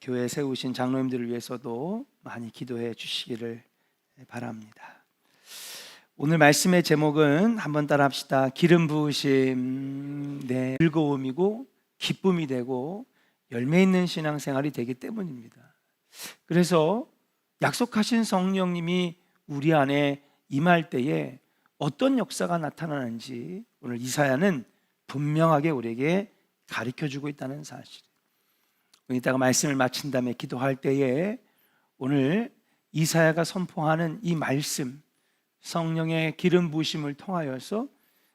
교회에 세우신 장로님들을 위해서도 많이 기도해 주시기를 바랍니다. 오늘 말씀의 제목은 한번 따라 합시다. 기름 부으심. 즐거움이고 기쁨이 되고 열매 있는 신앙생활이 되기 때문입니다. 그래서 약속하신 성령님이 우리 안에 임할 때에 어떤 역사가 나타나는지 오늘 이사야는 분명하게 우리에게 가르쳐주고 있다는 사실. 이따가 말씀을 마친 다음에 기도할 때에 오늘 이사야가 선포하는 이 말씀, 성령의 기름 부으심을 통하여서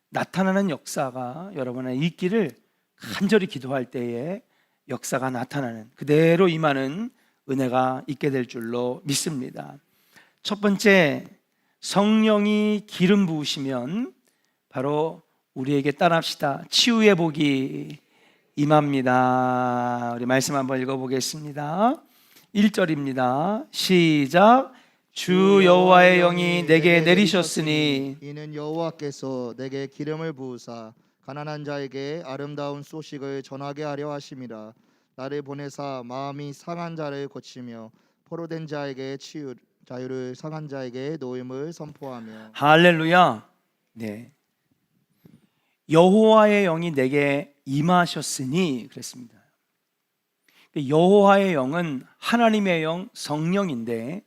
나타나는 역사가 여러분 안에 있기를 간절히 기도할 때에 역사가 나타나는, 그대로 임하는 은혜가 있게 될 줄로 믿습니다. 첫 번째, 성령이 기름 부으시면 바로 우리에게 따라합시다. 치유의 복이 임합니다. 우리 말씀 한번 읽어보겠습니다. 1절입니다. 시작. 주 여호와의 영이 내게 내리셨으니 이는 여호와께서 내게 기름을 부으사 가난한 자에게 아름다운 소식을 전하게 하려 하심이라. 나를 보내사 마음이 상한 자를 고치며 포로된 자에게 자유를, 상한 자에게 노임을 선포하며. 할렐루야. 네. 여호와의 영이 내게 임하셨으니 그랬습니다. 여호와의 영은 하나님의 영, 성령인데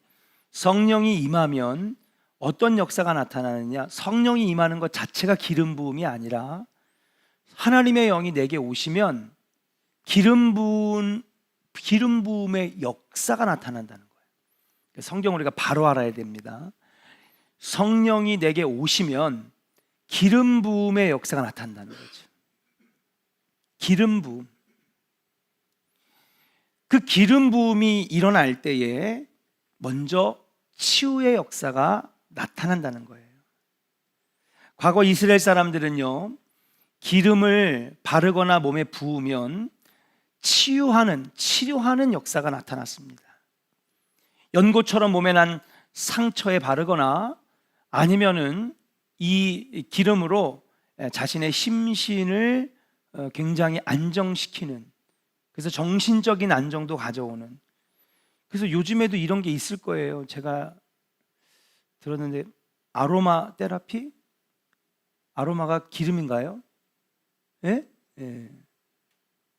성령이 임하면 어떤 역사가 나타나느냐? 성령이 임하는 것 자체가 기름 부음이 아니라 하나님의 영이 내게 오시면 기름 부음의 역사가 나타난다는 거예요. 성경을 우리가 바로 알아야 됩니다. 성령이 내게 오시면 기름 부음의 역사가 나타난다는 거죠. 기름 부음. 그 기름 부음이 일어날 때에 먼저 치유의 역사가 나타난다는 거예요. 과거 이스라엘 사람들은요, 기름을 바르거나 몸에 부으면 치료하는 역사가 나타났습니다. 연고처럼 몸에 난 상처에 바르거나 아니면은 이 기름으로 자신의 심신을 굉장히 안정시키는, 그래서 정신적인 안정도 가져오는. 그래서 요즘에도 이런 게 있을 거예요. 제가 들었는데 아로마 테라피? 아로마가 기름인가요? 예? 예.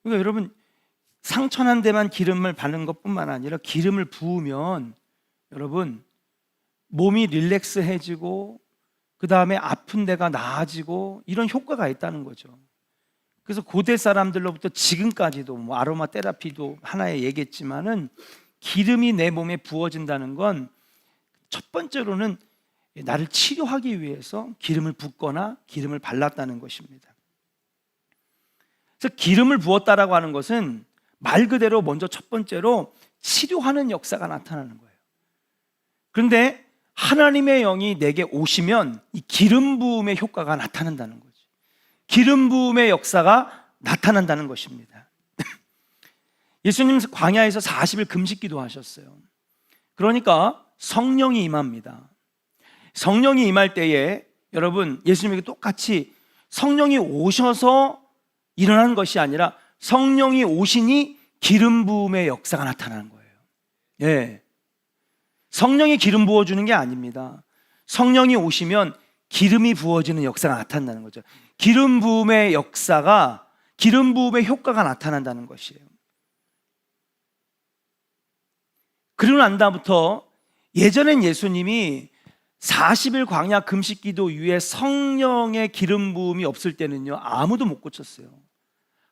그러니까 여러분, 상처난 데만 기름을 바르는 것뿐만 아니라 기름을 부으면 여러분 몸이 릴렉스해지고 그 다음에 아픈 데가 나아지고 이런 효과가 있다는 거죠. 그래서 고대 사람들로부터 지금까지도 아로마 테라피도 하나의 얘기했지만은 기름이 내 몸에 부어진다는 건 첫 번째로는 나를 치료하기 위해서 기름을 붓거나 기름을 발랐다는 것입니다. 그래서 기름을 부었다라고 하는 것은 말 그대로 먼저 첫 번째로 치료하는 역사가 나타나는 거예요. 그런데 하나님의 영이 내게 오시면 이 기름 부음의 효과가 나타난다는 거죠. 기름 부음의 역사가 나타난다는 것입니다. 예수님 광야에서 40일 금식 기도하셨어요. 그러니까 성령이 임합니다. 성령이 임할 때에 여러분, 예수님에게 똑같이 성령이 오셔서 일어난 것이 아니라 성령이 오시니 기름 부음의 역사가 나타나는 거예요. 예. 성령이 기름 부어주는 게 아닙니다. 성령이 오시면 기름이 부어지는 역사가 나타난다는 거죠. 기름 부음의 역사가, 기름 부음의 효과가 나타난다는 것이에요. 그러고 난 다음부터 예전엔 예수님이 40일 광야 금식 기도 이후에 성령의 기름 부음이 없을 때는요, 아무도 못 고쳤어요.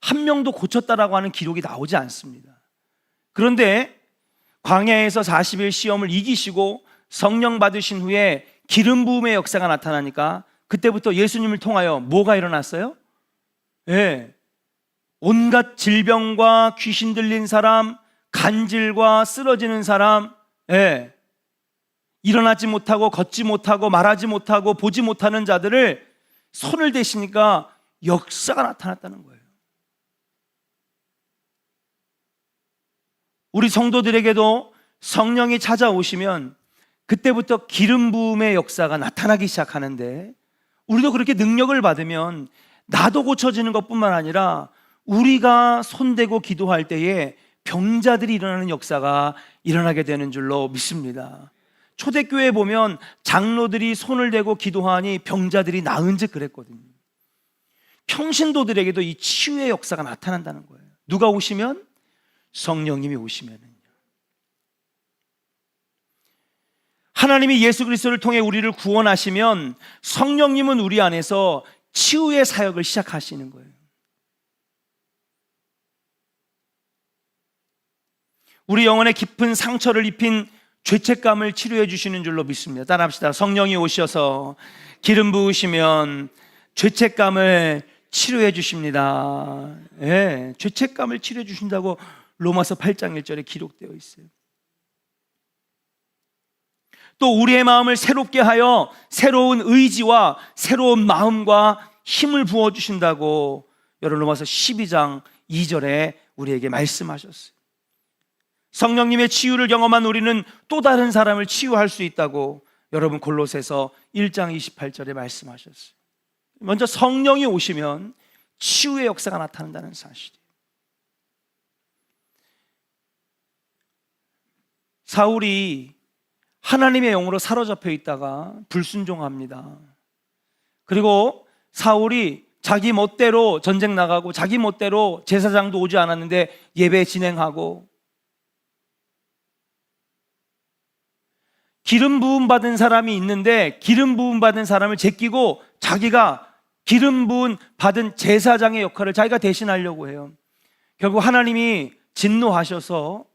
한 명도 고쳤다라고 하는 기록이 나오지 않습니다. 그런데 광야에서 40일 시험을 이기시고 성령 받으신 후에 기름 부음의 역사가 나타나니까 그때부터 예수님을 통하여 뭐가 일어났어요? 예. 온갖 질병과 귀신 들린 사람, 간질과 쓰러지는 사람, 예. 일어나지 못하고 걷지 못하고 말하지 못하고 보지 못하는 자들을 손을 대시니까 역사가 나타났다는 거예요. 우리 성도들에게도 성령이 찾아오시면 그때부터 기름 부음의 역사가 나타나기 시작하는데, 우리도 그렇게 능력을 받으면 나도 고쳐지는 것뿐만 아니라 우리가 손대고 기도할 때에 병자들이 일어나는 역사가 일어나게 되는 줄로 믿습니다. 초대교회에 보면 장로들이 손을 대고 기도하니 병자들이 나은즉 그랬거든요. 평신도들에게도 이 치유의 역사가 나타난다는 거예요. 누가 오시면? 성령님이 오시면은요. 하나님이 예수 그리스도를 통해 우리를 구원하시면 성령님은 우리 안에서 치유의 사역을 시작하시는 거예요. 우리 영혼에 깊은 상처를 입힌 죄책감을 치료해 주시는 줄로 믿습니다. 따라합시다. 성령이 오셔서 기름 부으시면 죄책감을 치료해 주십니다. 예, 죄책감을 치료해 주신다고 로마서 8장 1절에 기록되어 있어요. 또 우리의 마음을 새롭게 하여 새로운 의지와 새로운 마음과 힘을 부어주신다고 여러분 로마서 12장 2절에 우리에게 말씀하셨어요. 성령님의 치유를 경험한 우리는 또 다른 사람을 치유할 수 있다고 여러분 골로새서 1장 28절에 말씀하셨어요. 먼저 성령이 오시면 치유의 역사가 나타난다는 사실이에요. 사울이 하나님의 영으로 사로잡혀 있다가 불순종합니다. 그리고 사울이 자기 멋대로 전쟁 나가고 자기 멋대로 제사장도 오지 않았는데 예배 진행하고 기름 부음 받은 사람이 있는데 기름 부음 받은 사람을 제끼고 자기가 기름 부음 받은 제사장의 역할을 자기가 대신하려고 해요. 결국 하나님이 진노하셔서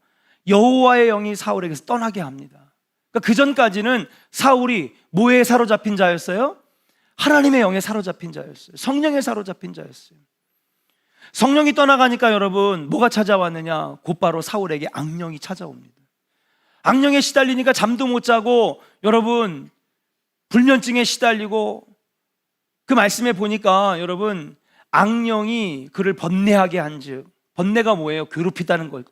여호와의 영이 사울에게서 떠나게 합니다. 그러니까 그 전까지는 사울이 뭐에 사로잡힌 자였어요? 하나님의 영에 사로잡힌 자였어요. 성령에 사로잡힌 자였어요. 성령이 떠나가니까 여러분 뭐가 찾아왔느냐? 곧바로 사울에게 악령이 찾아옵니다. 악령에 시달리니까 잠도 못 자고 여러분 불면증에 시달리고 그 말씀에 보니까 여러분 악령이 그를 번뇌하게 한즉 번뇌가 뭐예요? 괴롭히다는 걸.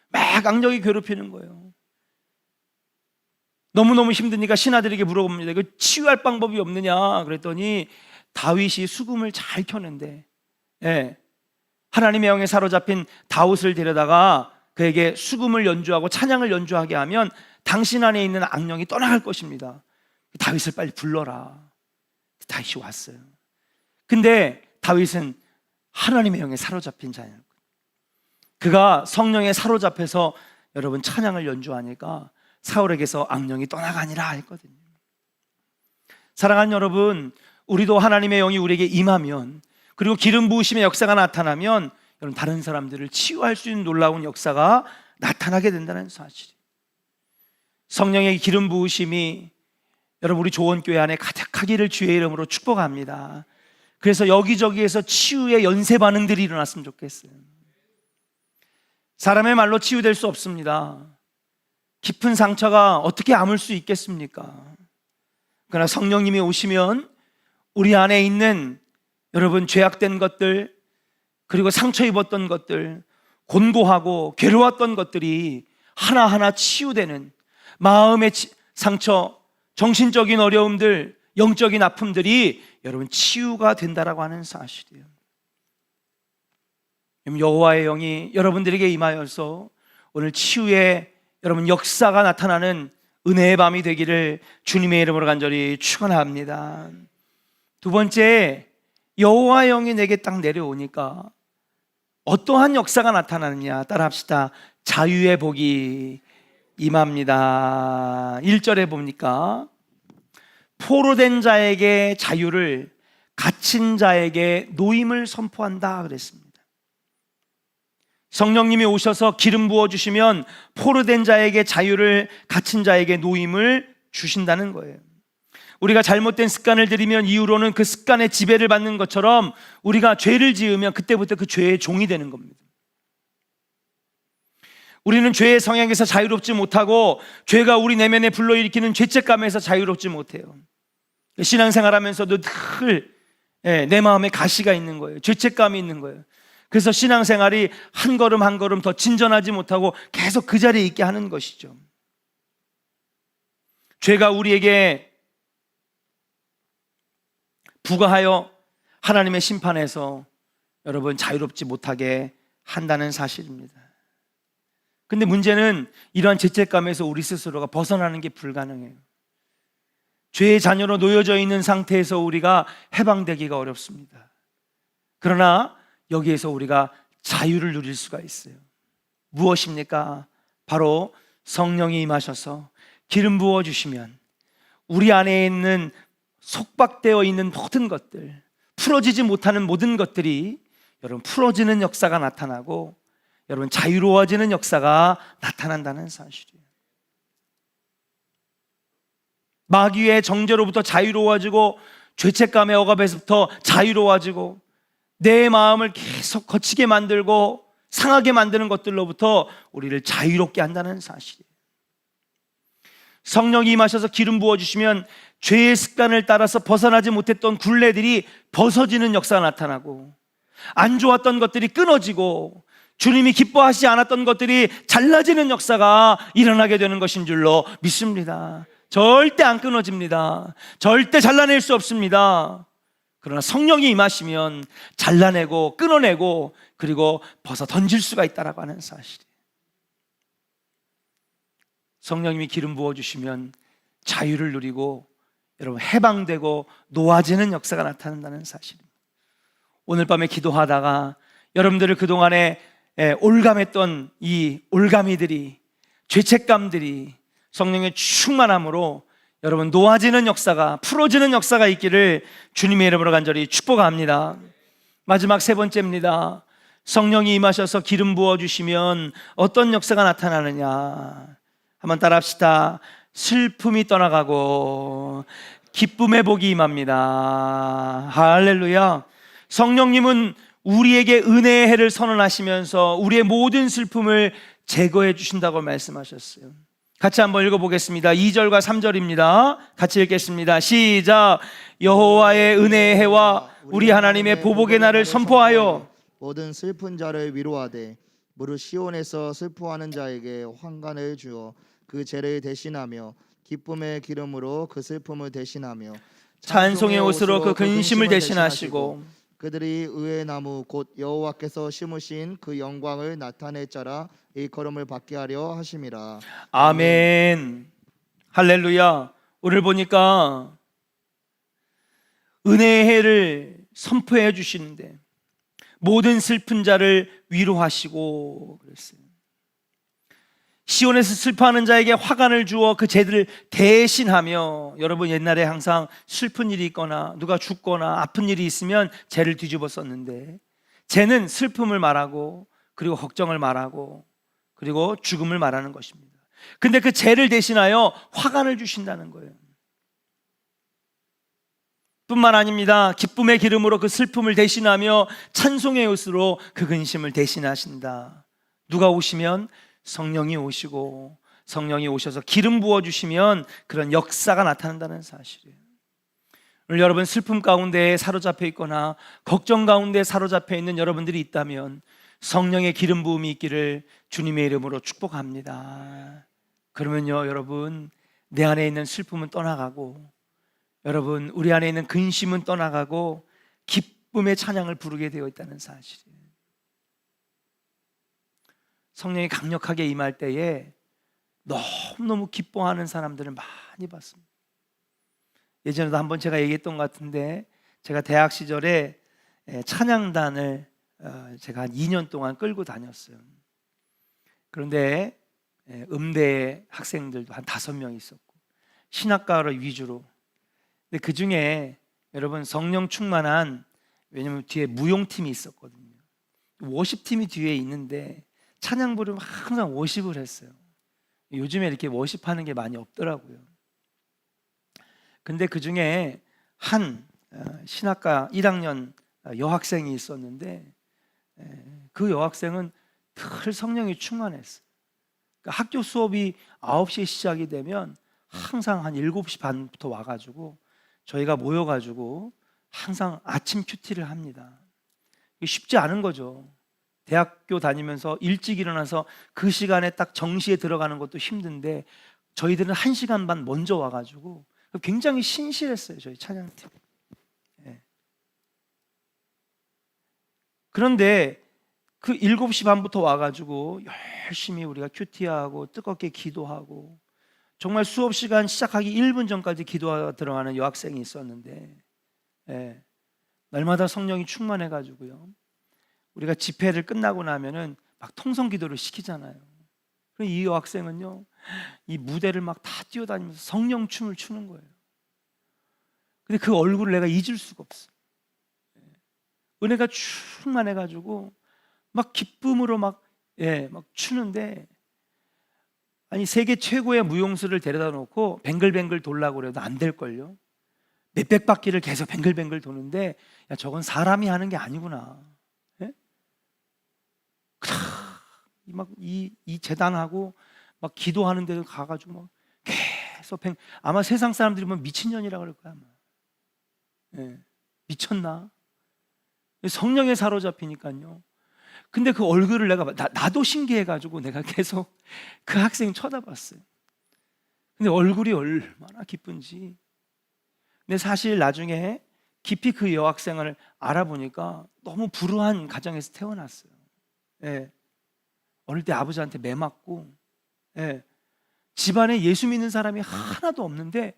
막 악령이 괴롭히는 거예요. 너무너무 힘드니까 신하들에게 물어봅니다. 이거 치유할 방법이 없느냐 그랬더니 다윗이 수금을 잘 켜는데 하나님의 영에 사로잡힌 다윗을 데려다가 그에게 수금을 연주하고 찬양을 연주하게 하면 당신 안에 있는 악령이 떠나갈 것입니다. 다윗을 빨리 불러라. 다윗이 왔어요. 근데 다윗은 하나님의 영에 사로잡힌 자예요. 그가 성령에 사로잡혀서 여러분 찬양을 연주하니까 사울에게서 악령이 떠나가니라 했거든요. 사랑하는 여러분, 우리도 하나님의 영이 우리에게 임하면 그리고 기름 부으심의 역사가 나타나면 여러분 다른 사람들을 치유할 수 있는 놀라운 역사가 나타나게 된다는 사실. 성령의 기름 부으심이 여러분 우리 조원교회 안에 가득하기를 주의 이름으로 축복합니다. 그래서 여기저기에서 치유의 연쇄 반응들이 일어났으면 좋겠어요. 사람의 말로 치유될 수 없습니다. 깊은 상처가 어떻게 아물 수 있겠습니까? 그러나 성령님이 오시면 우리 안에 있는 여러분 죄악된 것들 그리고 상처 입었던 것들 곤고하고 괴로웠던 것들이 하나하나 치유되는 마음의 상처, 정신적인 어려움들, 영적인 아픔들이 여러분 치유가 된다라고 하는 사실이에요. 여호와의 영이 여러분들에게 임하여서 오늘 치유의 여러분 역사가 나타나는 은혜의 밤이 되기를 주님의 이름으로 간절히 축원합니다. 두 번째, 여호와의 영이 내게 딱 내려오니까 어떠한 역사가 나타나느냐 따라합시다. 자유의 복이 임합니다. 1절에 보니까 포로된 자에게 자유를 갇힌 자에게 노임을 선포한다 그랬습니다. 성령님이 오셔서 기름 부어주시면 포로된 자에게 자유를 갇힌 자에게 노임을 주신다는 거예요. 우리가 잘못된 습관을 들이면 이후로는 그 습관의 지배를 받는 것처럼 우리가 죄를 지으면 그때부터 그 죄의 종이 되는 겁니다. 우리는 죄의 성향에서 자유롭지 못하고 죄가 우리 내면에 불러일으키는 죄책감에서 자유롭지 못해요. 신앙생활하면서도 늘 내 마음에 가시가 있는 거예요. 죄책감이 있는 거예요. 그래서 신앙생활이 한 걸음 한 걸음 더 진전하지 못하고 계속 그 자리에 있게 하는 것이죠. 죄가 우리에게 부과하여 하나님의 심판에서 여러분 자유롭지 못하게 한다는 사실입니다. 근데 문제는 이러한 죄책감에서 우리 스스로가 벗어나는 게 불가능해요. 죄의 자녀로 놓여져 있는 상태에서 우리가 해방되기가 어렵습니다. 그러나 여기에서 우리가 자유를 누릴 수가 있어요. 무엇입니까? 바로 성령이 임하셔서 기름 부어주시면 우리 안에 있는 속박되어 있는 모든 것들, 풀어지지 못하는 모든 것들이 여러분 풀어지는 역사가 나타나고 여러분 자유로워지는 역사가 나타난다는 사실이에요. 마귀의 정죄로부터 자유로워지고 죄책감의 억압에서부터 자유로워지고 내 마음을 계속 거치게 만들고 상하게 만드는 것들로부터 우리를 자유롭게 한다는 사실이에요. 성령이 임하셔서 기름 부어주시면 죄의 습관을 따라서 벗어나지 못했던 굴레들이 벗어지는 역사가 나타나고 안 좋았던 것들이 끊어지고 주님이 기뻐하시지 않았던 것들이 잘라지는 역사가 일어나게 되는 것인 줄로 믿습니다. 절대 안 끊어집니다. 절대 잘라낼 수 없습니다. 그러나 성령이 임하시면 잘라내고 끊어내고 그리고 벗어 던질 수가 있다라고 하는 사실이에요. 성령님이 기름 부어주시면 자유를 누리고 여러분 해방되고 놓아지는 역사가 나타난다는 사실입니다. 오늘 밤에 기도하다가 여러분들을 그동안에 올감했던 이 올가미들이 죄책감들이 성령의 충만함으로 여러분 놓아지는 역사가 풀어지는 역사가 있기를 주님의 이름으로 간절히 축복합니다. 마지막 세 번째입니다. 성령이 임하셔서 기름 부어주시면 어떤 역사가 나타나느냐 한번 따라합시다. 슬픔이 떠나가고 기쁨의 복이 임합니다. 할렐루야. 성령님은 우리에게 은혜의 해를 선언하시면서 우리의 모든 슬픔을 제거해 주신다고 말씀하셨어요. 같이 한번 읽어보겠습니다. 2절과 3절입니다. 같이 읽겠습니다. 시작. 여호와의 은혜의 해와 우리 하나님의 보복의 날을 선포하여 모든 슬픈 자를 위로하되 무릇 시온에서 슬퍼하는 자에게 환관을 주어 그 죄를 대신하며 기쁨의 기름으로 그 슬픔을 대신하며 찬송의 옷으로 그 근심을 대신하시고 그들이 의의 나무 곧 여호와께서 심으신 그 영광을 나타낼 자라 일컬음을 받게 하려 하심이라. 아멘. 할렐루야. 오늘 보니까 은혜의 해를 선포해 주시는데 모든 슬픈 자를 위로하시고 그랬어요. 시온에서 슬퍼하는 자에게 화관을 주어 그 죄들을 대신하며, 여러분 옛날에 항상 슬픈 일이 있거나 누가 죽거나 아픈 일이 있으면 죄를 뒤집어 썼는데, 죄는 슬픔을 말하고 그리고 걱정을 말하고 그리고 죽음을 말하는 것입니다. 근데 그 죄를 대신하여 화관을 주신다는 거예요. 뿐만 아닙니다. 기쁨의 기름으로 그 슬픔을 대신하며 찬송의 옷으로 그 근심을 대신하신다. 누가 오시면? 성령이 오시고, 성령이 오셔서 기름 부어주시면 그런 역사가 나타난다는 사실이에요. 오늘 여러분 슬픔 가운데 사로잡혀 있거나 걱정 가운데 사로잡혀 있는 여러분들이 있다면 성령의 기름 부음이 있기를 주님의 이름으로 축복합니다. 그러면요 여러분, 내 안에 있는 슬픔은 떠나가고, 여러분 우리 안에 있는 근심은 떠나가고 기쁨의 찬양을 부르게 되어 있다는 사실이에요. 성령이 강력하게 임할 때에 너무너무 기뻐하는 사람들을 많이 봤습니다. 예전에도 한번 제가 얘기했던 것 같은데, 제가 대학 시절에 찬양단을 제가 한 2년 동안 끌고 다녔어요. 그런데 음대 학생들도 한 5명 있었고 신학과를 위주로. 근데 그 중에 여러분 성령 충만한, 왜냐면 뒤에 무용팀이 있었거든요. 워십팀이 뒤에 있는데 찬양 부르면 항상 워십을 했어요. 요즘에 이렇게 워십하는 게 많이 없더라고요. 근데 그 중에 한 신학과 1학년 여학생이 있었는데, 그 여학생은 늘 성령이 충만했어요. 그러니까 학교 수업이 9시에 시작이 되면 항상 한 7시 반부터 와가지고 저희가 모여가지고 항상 아침 큐티를 합니다. 이게 쉽지 않은 거죠. 대학교 다니면서 일찍 일어나서 그 시간에 딱 정시에 들어가는 것도 힘든데 저희들은 1시간 반 먼저 와가지고 굉장히 신실했어요, 저희 찬양팀. 그런데 그 7시 반부터 와가지고 열심히 우리가 큐티하고 뜨겁게 기도하고 정말 수업 시간 시작하기 1분 전까지 기도하러 들어가는 여학생이 있었는데, 예, 날마다 성령이 충만해가지고요, 우리가 집회를 끝나고 나면은 막 통성 기도를 시키잖아요. 그럼 이 여학생은요, 이 무대를 막 다 뛰어다니면서 성령 춤을 추는 거예요. 근데 그 얼굴을 내가 잊을 수가 없어. 은혜가 충만해가지고 막 기쁨으로 막 추는데, 아니 세계 최고의 무용수를 데려다 놓고 뱅글뱅글 돌라고 그래도 안 될걸요. 몇백 바퀴를 계속 뱅글뱅글 도는데, 야 저건 사람이 하는 게 아니구나. 예? 이 재단하고 막 기도하는 데도 가가지고 막 계속 아마 세상 사람들이 보면 미친년이라 그럴 거야 아마. 예. 미쳤나? 성령에 사로잡히니까요. 근데 그 얼굴을 내가 나도 신기해가지고 내가 계속 그 학생 쳐다봤어요. 근데 얼굴이 얼마나 기쁜지. 근데 사실 나중에 깊이 그 여학생을 알아보니까 너무 불우한 가정에서 태어났어요. 예. 어릴 때 아버지한테 매 맞고, 예. 집안에 예수 믿는 사람이 하나도 없는데,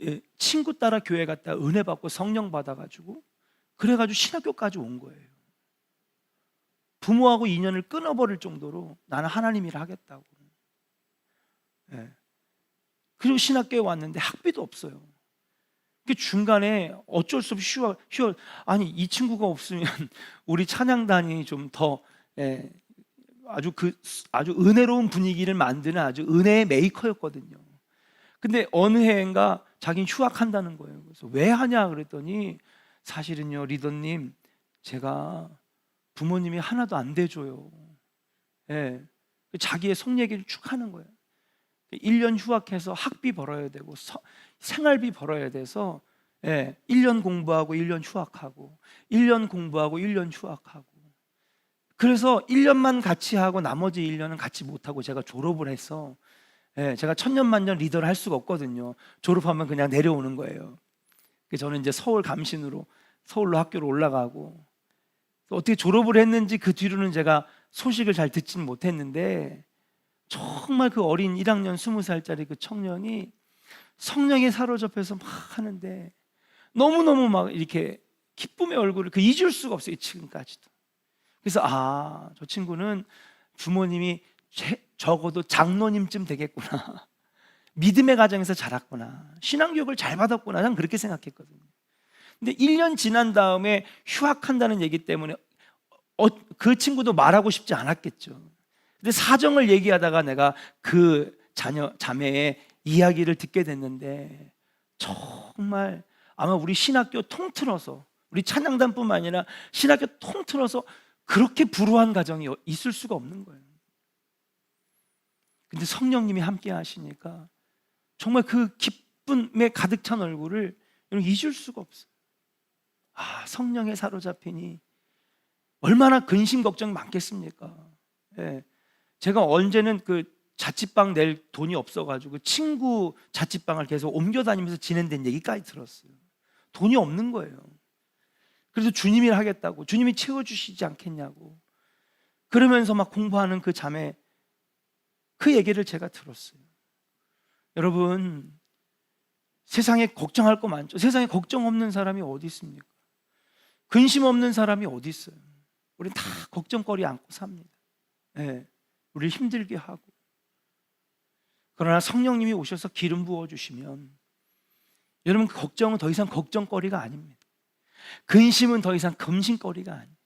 예. 친구 따라 교회 갔다 은혜 받고 성령 받아가지고 그래가지고 신학교까지 온 거예요. 부모하고 인연을 끊어버릴 정도로 나는 하나님 일을 하겠다고. 예. 그리고 신학교에 왔는데 학비도 없어요. 그 중간에 어쩔 수 없이 쉬어. 아니 이 친구가 없으면 우리 찬양단이 좀 더 아주 은혜로운 분위기를 만드는 아주 은혜의 메이커였거든요. 근데 어느 해인가 자기는 휴학한다는 거예요. 그래서 왜 하냐 그랬더니, 사실은요 리더님, 제가 부모님이 하나도 안 돼줘요. 예. 자기의 속 얘기를 쭉 하는 거예요. 1년 휴학해서 학비 벌어야 되고 생활비 벌어야 돼서, 1년 공부하고 1년 휴학하고 1년 공부하고 1년 휴학하고, 그래서 1년만 같이 하고 나머지 1년은 같이 못하고 제가 졸업을 해서, 제가 천년만년 리더를 할 수가 없거든요. 졸업하면 그냥 내려오는 거예요. 저는 이제 서울로 학교로 올라가고, 어떻게 졸업을 했는지 그 뒤로는 제가 소식을 잘 듣지는 못했는데, 정말 그 어린 1학년 20살짜리 그 청년이 성령에 사로잡혀서 막 하는데 너무너무 막 이렇게 기쁨의 얼굴을 잊을 수가 없어요, 지금까지도. 그래서 저 친구는 부모님이 적어도 장로님쯤 되겠구나, 믿음의 가정에서 자랐구나, 신앙교육을 잘 받았구나, 난 그렇게 생각했거든요. 근데 1년 지난 다음에 휴학한다는 얘기 때문에 그 친구도 말하고 싶지 않았겠죠. 근데 사정을 얘기하다가 내가 그 자매의 이야기를 듣게 됐는데, 정말 아마 우리 신학교 통틀어서, 우리 찬양단뿐만 아니라 신학교 통틀어서 그렇게 불우한 가정이 있을 수가 없는 거예요. 근데 성령님이 함께 하시니까 정말 그 기쁨에 가득 찬 얼굴을 잊을 수가 없어요. 성령에 사로잡히니 얼마나 근심 걱정이 많겠습니까? 예. 제가 언제는 그 자취방 낼 돈이 없어가지고 친구 자취방을 계속 옮겨 다니면서 지낸다는 얘기까지 들었어요. 돈이 없는 거예요. 그래서 주님이 하겠다고, 주님이 채워주시지 않겠냐고 그러면서 막 공부하는 그 자매, 그 얘기를 제가 들었어요. 여러분, 세상에 걱정할 거 많죠. 세상에 걱정 없는 사람이 어디 있습니까? 근심 없는 사람이 어디 있어요? 우린 다 걱정거리 안고 삽니다. 우리를 힘들게 하고. 그러나 성령님이 오셔서 기름 부어주시면, 여러분, 그 걱정은 더 이상 걱정거리가 아닙니다. 근심은 더 이상 금심거리가 아닙니다.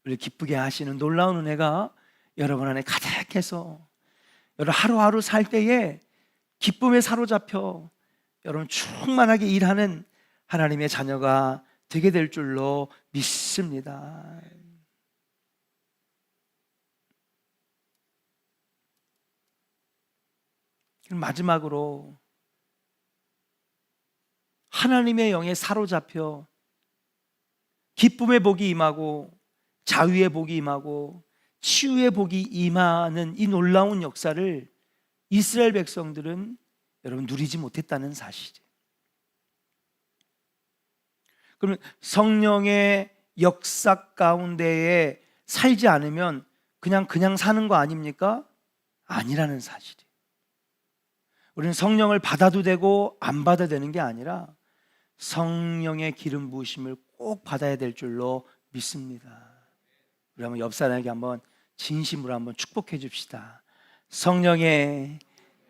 우리를 기쁘게 하시는 놀라운 은혜가 여러분 안에 가득해서, 여러분 하루하루 살 때에 기쁨에 사로잡혀 여러분 충만하게 일하는 하나님의 자녀가 되게 될 줄로 믿습니다. 마지막으로, 하나님의 영에 사로잡혀 기쁨의 복이 임하고 자유의 복이 임하고 치유의 복이 임하는 이 놀라운 역사를 이스라엘 백성들은 여러분 누리지 못했다는 사실이에요. 그러면 성령의 역사 가운데에 살지 않으면 그냥 사는 거 아닙니까? 아니라는 사실이에요. 우리는 성령을 받아도 되고 안 받아도 되는 게 아니라 성령의 기름 부으심을 꼭 받아야 될 줄로 믿습니다. 우리 한번 옆 사람에게 한번 진심으로 한번 축복해 줍시다. 성령의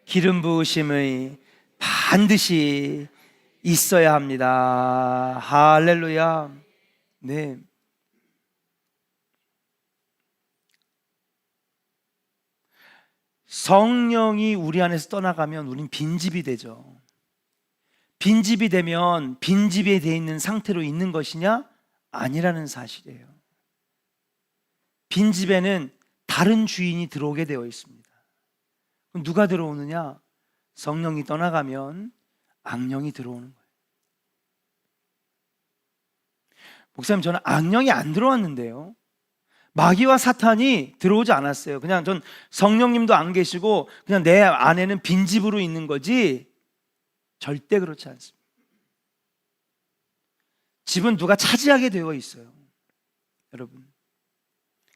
기름 부으심의 반드시 있어야 합니다. 할렐루야. 네. 성령이 우리 안에서 떠나가면 우린 빈집이 되죠. 빈집이 되면 빈집에 돼 있는 상태로 있는 것이냐? 아니라는 사실이에요. 빈집에는 다른 주인이 들어오게 되어 있습니다. 그럼 누가 들어오느냐? 성령이 떠나가면 악령이 들어오는 거예요. 목사님, 저는 악령이 안 들어왔는데요. 마귀와 사탄이 들어오지 않았어요. 그냥 전 성령님도 안 계시고 그냥 내 안에는 빈집으로 있는 거지 절대 그렇지 않습니다. 집은 누가 차지하게 되어 있어요. 여러분,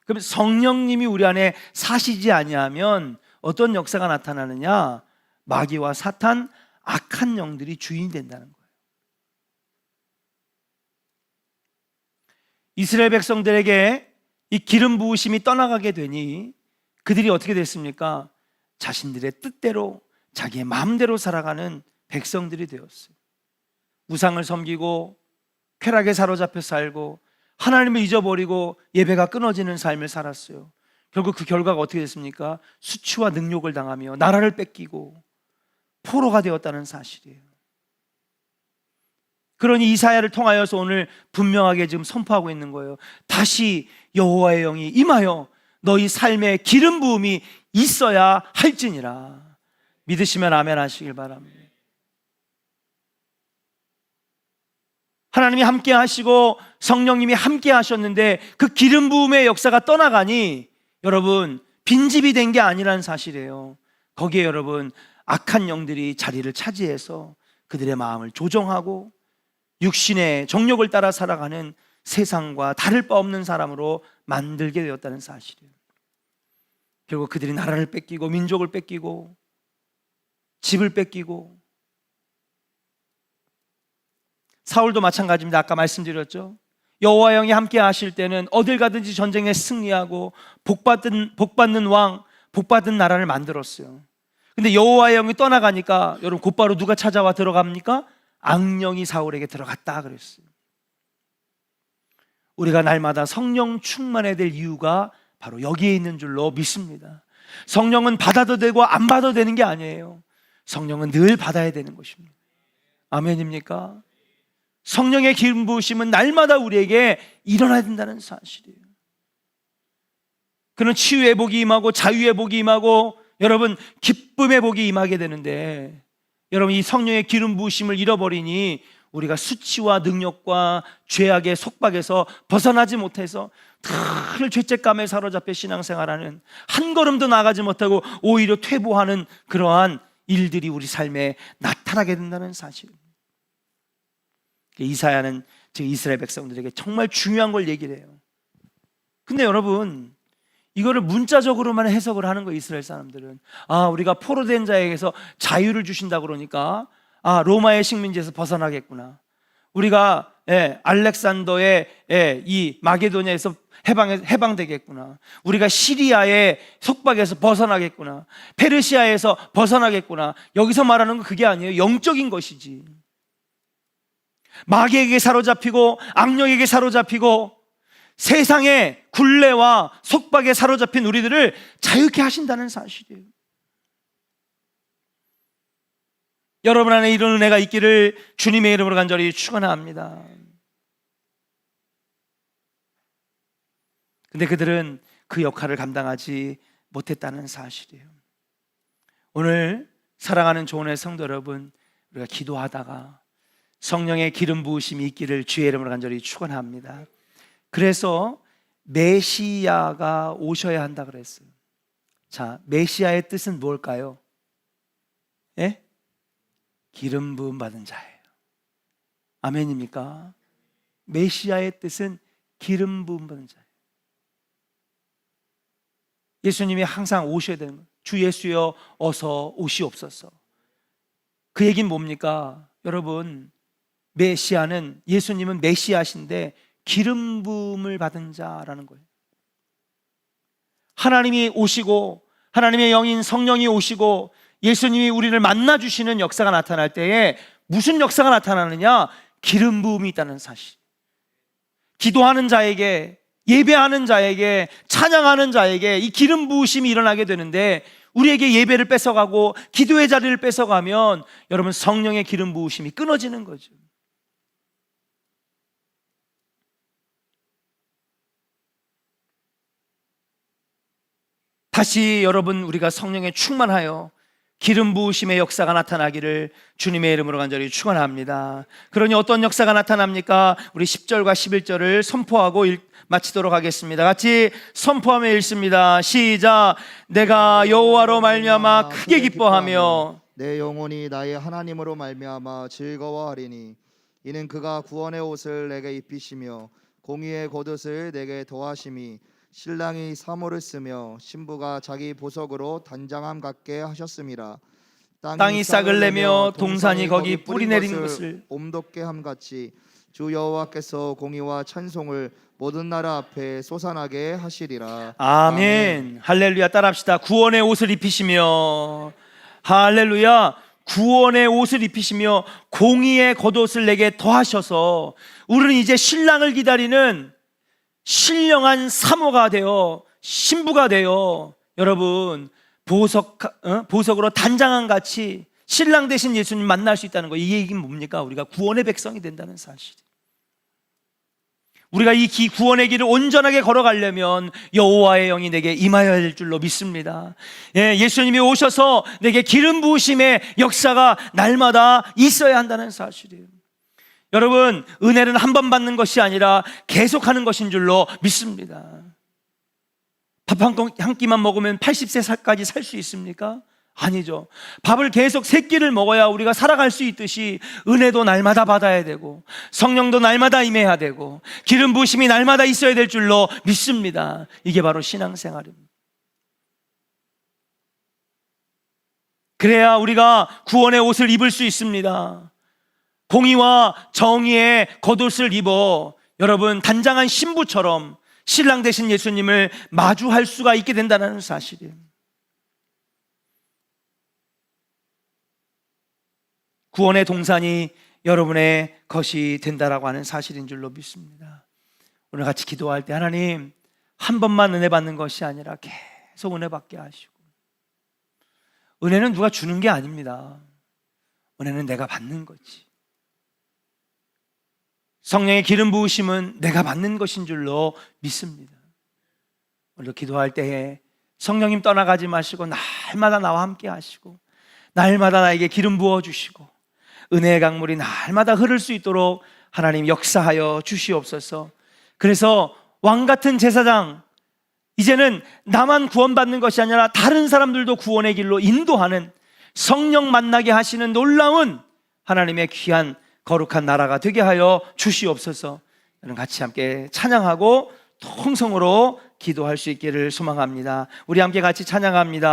그럼 성령님이 우리 안에 사시지 아니하면 어떤 역사가 나타나느냐? 마귀와 사탄, 악한 영들이 주인이 된다는 거예요. 이스라엘 백성들에게 이 기름 부으심이 떠나가게 되니 그들이 어떻게 됐습니까? 자신들의 뜻대로 자기의 마음대로 살아가는 백성들이 되었어요. 우상을 섬기고 쾌락에 사로잡혀 살고 하나님을 잊어버리고 예배가 끊어지는 삶을 살았어요. 결국 그 결과가 어떻게 됐습니까? 수치와 능욕을 당하며 나라를 뺏기고 포로가 되었다는 사실이에요. 그러니 이사야를 통하여서 오늘 분명하게 지금 선포하고 있는 거예요. 다시 여호와의 영이 임하여 너희 삶에 기름 부음이 있어야 할지니라. 믿으시면 아멘 하시길 바랍니다. 하나님이 함께 하시고 성령님이 함께 하셨는데 그 기름 부음의 역사가 떠나가니 여러분 빈집이 된 게 아니라는 사실이에요. 거기에 여러분 악한 영들이 자리를 차지해서 그들의 마음을 조종하고 육신의 정욕을 따라 살아가는 세상과 다를 바 없는 사람으로 만들게 되었다는 사실이에요. 결국 그들이 나라를 뺏기고 민족을 뺏기고 집을 뺏기고, 사울도 마찬가지입니다. 아까 말씀드렸죠. 여호와 영이 함께 하실 때는 어딜 가든지 전쟁에 승리하고 복받는 왕, 복받은 나라를 만들었어요. 근데 여호와의 영이 떠나가니까 여러분 곧바로 누가 찾아와 들어갑니까? 악령이 사울에게 들어갔다 그랬어요. 우리가 날마다 성령 충만해야 될 이유가 바로 여기에 있는 줄로 믿습니다. 성령은 받아도 되고 안 받아도 되는 게 아니에요. 성령은 늘 받아야 되는 것입니다. 아멘입니까? 성령의 기름 부으심은 날마다 우리에게 일어나야 된다는 사실이에요. 그는 치유의 복이 임하고 자유의 복이 임하고 여러분 기쁨의 복이 임하게 되는데, 여러분 이 성령의 기름 부으심을 잃어버리니 우리가 수치와 능력과 죄악의 속박에서 벗어나지 못해서 늘 죄책감에 사로잡혀 신앙생활하는, 한 걸음도 나가지 못하고 오히려 퇴보하는 그러한 일들이 우리 삶에 나타나게 된다는 사실입니다. 이사야는 즉 이스라엘 백성들에게 정말 중요한 걸 얘기를 해요. 근데 여러분 이거를 문자적으로만 해석을 하는 거예요. 이스라엘 사람들은 우리가 포로된 자에게서 자유를 주신다 그러니까 로마의 식민지에서 벗어나겠구나, 우리가 알렉산더의 이 마게도냐에서 해방되겠구나, 우리가 시리아의 속박에서 벗어나겠구나, 페르시아에서 벗어나겠구나. 여기서 말하는 건 그게 아니에요. 영적인 것이지. 마귀에게 사로잡히고 악령에게 사로잡히고 세상의 굴레와 속박에 사로잡힌 우리들을 자유케 하신다는 사실이에요. 여러분 안에 이런 은혜가 있기를 주님의 이름으로 간절히 축원합니다. 근데 그들은 그 역할을 감당하지 못했다는 사실이에요. 오늘 사랑하는 조은의 성도 여러분, 우리가 기도하다가 성령의 기름 부으심이 있기를 주의 이름으로 간절히 축원합니다. 그래서 메시아가 오셔야 한다 그랬어요. 자, 메시아의 뜻은 뭘까요? 예? 기름 부음 받은 자예요. 아멘입니까? 메시아의 뜻은 기름 부음 받은 자예요. 예수님이 항상 오셔야 되는 거예요. 주 예수여 어서 오시옵소서. 그 얘기는 뭡니까? 여러분, 메시아는, 예수님은 메시아신데 기름 부음을 받은 자라는 거예요. 하나님이 오시고 하나님의 영인 성령이 오시고 예수님이 우리를 만나주시는 역사가 나타날 때에 무슨 역사가 나타나느냐? 기름 부음이 있다는 사실. 기도하는 자에게, 예배하는 자에게, 찬양하는 자에게 이 기름 부으심이 일어나게 되는데, 우리에게 예배를 뺏어가고 기도의 자리를 뺏어가면 여러분, 성령의 기름 부으심이 끊어지는 거죠. 다시 여러분, 우리가 성령에 충만하여 기름 부으심의 역사가 나타나기를 주님의 이름으로 간절히 축원합니다. 그러니 어떤 역사가 나타납니까? 우리 10절과 11절을 선포하고 마치도록 하겠습니다. 같이 선포하며 읽습니다. 시작. 내가 여호와로 말미암아 크게 기뻐하며 내 영혼이 나의 하나님으로 말미암아 즐거워하리니 이는 그가 구원의 옷을 내게 입히시며 공의의 겉옷을 내게 더하심이 신랑이 사모를 쓰며 신부가 자기 보석으로 단장함 같게 하셨음이라. 땅이 싹을 내며 동산이 거기 뿌리 내린 것을 옴돋게 함 같이 주 여호와께서 공의와 찬송을 모든 나라 앞에 솟아나게 하시리라. 아멘. 할렐루야. 따라합시다. 구원의 옷을 입히시며, 할렐루야, 구원의 옷을 입히시며 공의의 겉옷을 내게 더하셔서 우리는 이제 신랑을 기다리는 신령한 사모가 되어 신부가 되어 여러분 보석으로 단장한 같이 신랑 되신 예수님 만날 수 있다는 거예요. 이 얘기는 뭡니까? 우리가 구원의 백성이 된다는 사실. 우리가 이 구원의 길을 온전하게 걸어가려면 여호와의 영이 내게 임하여야 할 줄로 믿습니다. 예수님이 오셔서 내게 기름 부으심의 역사가 날마다 있어야 한다는 사실이에요. 여러분, 은혜는 한 번 받는 것이 아니라 계속하는 것인 줄로 믿습니다. 밥 한 끼만 먹으면 80세까지 살 수 있습니까? 아니죠. 밥을 계속 3끼를 먹어야 우리가 살아갈 수 있듯이 은혜도 날마다 받아야 되고 성령도 날마다 임해야 되고 기름 부으심이 날마다 있어야 될 줄로 믿습니다. 이게 바로 신앙생활입니다. 그래야 우리가 구원의 옷을 입을 수 있습니다. 공의와 정의의 겉옷을 입어 여러분, 단장한 신부처럼 신랑 되신 예수님을 마주할 수가 있게 된다는 사실이에요. 구원의 동산이 여러분의 것이 된다라고 하는 사실인 줄로 믿습니다. 오늘 같이 기도할 때 하나님, 한 번만 은혜 받는 것이 아니라 계속 은혜 받게 하시고, 은혜는 누가 주는 게 아닙니다. 은혜는 내가 받는 거지. 성령의 기름 부으심은 내가 받는 것인 줄로 믿습니다. 오늘 기도할 때에 성령님 떠나가지 마시고 날마다 나와 함께 하시고 날마다 나에게 기름 부어주시고 은혜의 강물이 날마다 흐를 수 있도록 하나님 역사하여 주시옵소서. 그래서 왕같은 제사장, 이제는 나만 구원받는 것이 아니라 다른 사람들도 구원의 길로 인도하는, 성령 만나게 하시는 놀라운 하나님의 귀한 거룩한 나라가 되게 하여 주시옵소서. 여러분 같이 함께 찬양하고 통성으로 기도할 수 있기를 소망합니다. 우리 함께 같이 찬양합니다.